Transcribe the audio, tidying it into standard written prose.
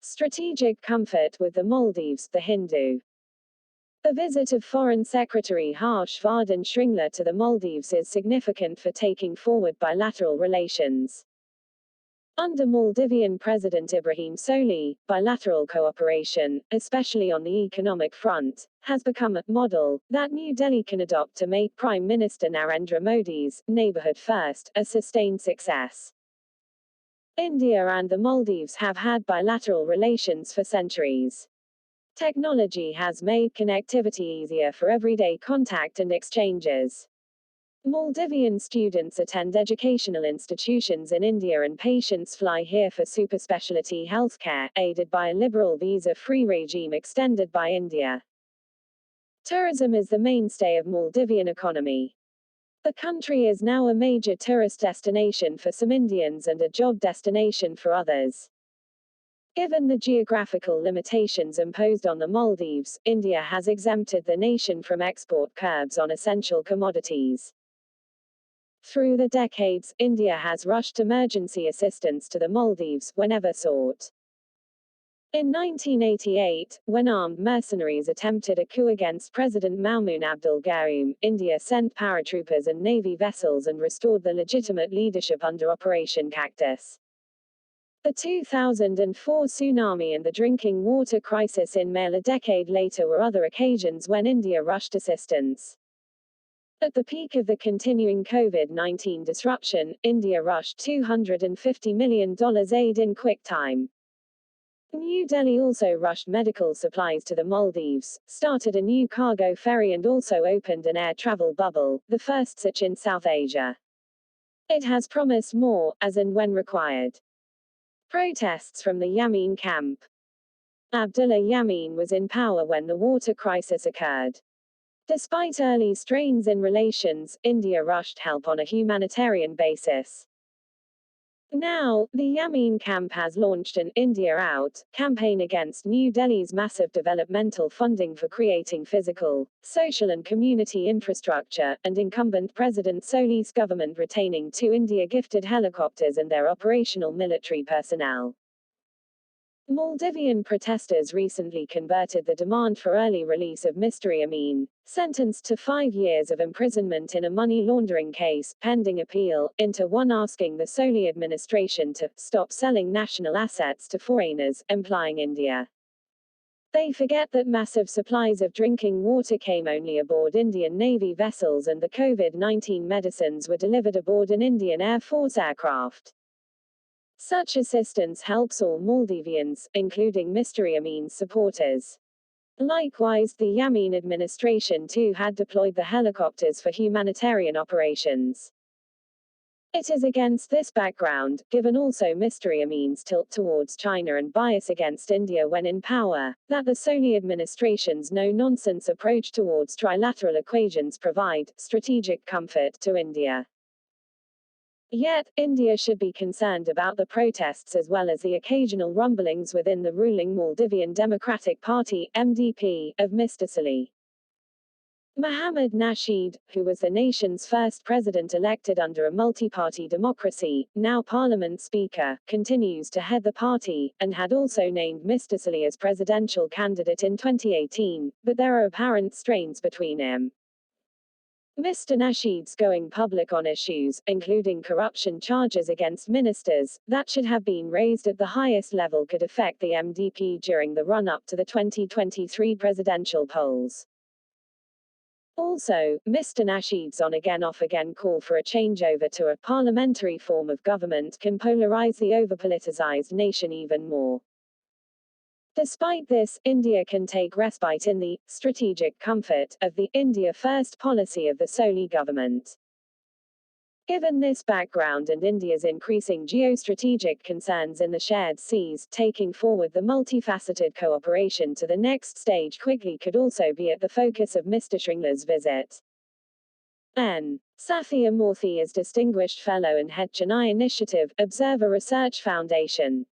Strategic comfort with the Maldives, The Hindu. The visit of Foreign Secretary Harsh Vardhan Shringla to the Maldives is significant for taking forward bilateral relations. Under Maldivian President Ibrahim Solih, bilateral cooperation, especially on the economic front, has become a model that New Delhi can adopt to make Prime Minister Narendra Modi's neighborhood first a sustained success. India and the Maldives have had bilateral relations for centuries. Technology has made connectivity easier for everyday contact and exchanges. Maldivian students attend educational institutions in India and patients fly here for super specialty healthcare, aided by a liberal visa-free regime extended by India. Tourism is the mainstay of Maldivian economy. The country is now a major tourist destination for some Indians and a job destination for others. Given the geographical limitations imposed on the Maldives, India has exempted the nation from export curbs on essential commodities. Through the decades, India has rushed emergency assistance to the Maldives whenever sought. In 1988, when armed mercenaries attempted a coup against President Maumoon Abdul Gayoom, India sent paratroopers and navy vessels and restored the legitimate leadership under Operation Cactus. The 2004 tsunami and the drinking water crisis in Male a decade later were other occasions when India rushed assistance. At the peak of the continuing COVID-19 disruption, India rushed $250 million aid in quick time. New Delhi also rushed medical supplies to the Maldives, started a new cargo ferry and also opened an air travel bubble, the first such in South Asia. It has promised more, as and when required. Protests from the Yamin camp. Abdullah Yamin was in power when the water crisis occurred. Despite early strains in relations, India rushed help on a humanitarian basis. Now, the Yamin camp has launched an India Out campaign against New Delhi's massive developmental funding for creating physical, social and community infrastructure, and incumbent President Solih's government retaining 2 India-gifted helicopters and their operational military personnel. Maldivian protesters recently converted the demand for early release of Mr. Amin, sentenced to 5 years of imprisonment in a money laundering case, pending appeal, into one asking the Solih administration to stop selling national assets to foreigners, implying India. They forget that massive supplies of drinking water came only aboard Indian Navy vessels and the COVID-19 medicines were delivered aboard an Indian Air Force aircraft. Such assistance helps all Maldivians, including Mr. Amin's supporters. Likewise, the Yamin administration too had deployed the helicopters for humanitarian operations. It is against this background, given also Mr. Amin's tilt towards China and bias against India when in power, that the Solih administration's no-nonsense approach towards trilateral equations provide strategic comfort to India. Yet, India should be concerned about the protests as well as the occasional rumblings within the ruling Maldivian Democratic Party, MDP, of Mr. Solih. Mohammad Nasheed, who was the nation's first president elected under a multi-party democracy, now parliament speaker, continues to head the party, and had also named Mr. Solih as presidential candidate in 2018, but there are apparent strains between him. Mr. Nasheed's going public on issues, including corruption charges against ministers, that should have been raised at the highest level could affect the MDP during the run-up to the 2023 presidential polls. Also, Mr. Nasheed's on-again off-again call for a changeover to a parliamentary form of government can polarize the over-politicized nation even more. Despite this, India can take respite in the strategic comfort of the India First policy of the Solih government. Given this background and India's increasing geostrategic concerns in the shared seas, taking forward the multifaceted cooperation to the next stage quickly could also be at the focus of Mr. Shringla's visit. N. Safia Morthy is Distinguished Fellow in Head Chennai Initiative, Observer Research Foundation.